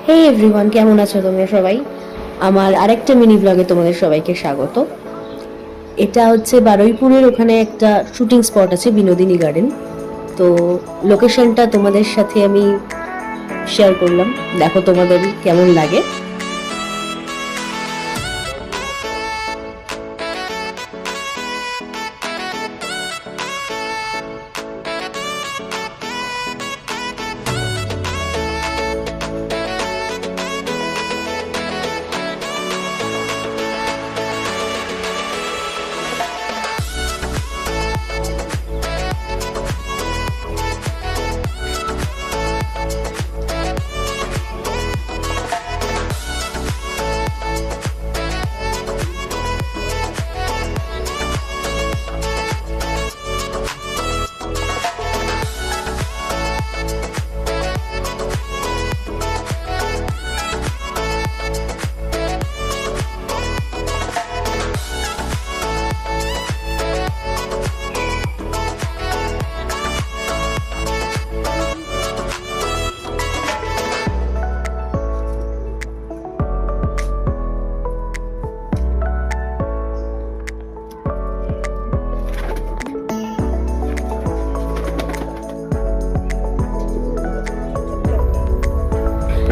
হে everyone, কেমন আছো তোমরা সবাই? আমার আরেকটা মিনি ব্লগে তোমাদের সবাইকে স্বাগত। এটা হচ্ছে বারুইপুরের ওখানে একটা শুটিং স্পট আছে, বিনোদিনী গার্ডেন। তো লোকেশনটা তোমাদের সাথে আমি শেয়ার করলাম, দেখো তোমাদের কেমন লাগে।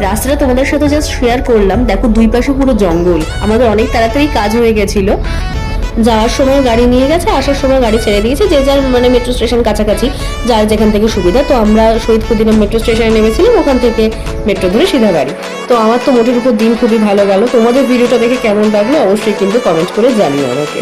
রাস্তাটা তোমাদের সাথে জাস্ট শেয়ার করলাম, দেখো দুই পাশে পুরো জঙ্গল। আমাদের অনেক তাড়াতাড়ি কাজ হয়ে গেছিল, যাওয়ার সময় গাড়ি নিয়ে গেছে, আসার সময় গাড়ি ছেড়ে দিয়েছে, যে যার মেট্রো স্টেশন কাছাকাছি, যার যেখান থেকে সুবিধা। তো আমরা শহীদ ক্ষুদিরাম মেট্রো স্টেশনে নেমেছিলাম, ওখান থেকে মেট্রো ধরে সিধা বাড়ি। তো আমার তো মোটের উপর দিন খুবই ভালো গেল। তোমাদের ভিডিওটা দেখে কেমন লাগলো অবশ্যই কিন্তু কমেন্ট করে জানিও আমাকে।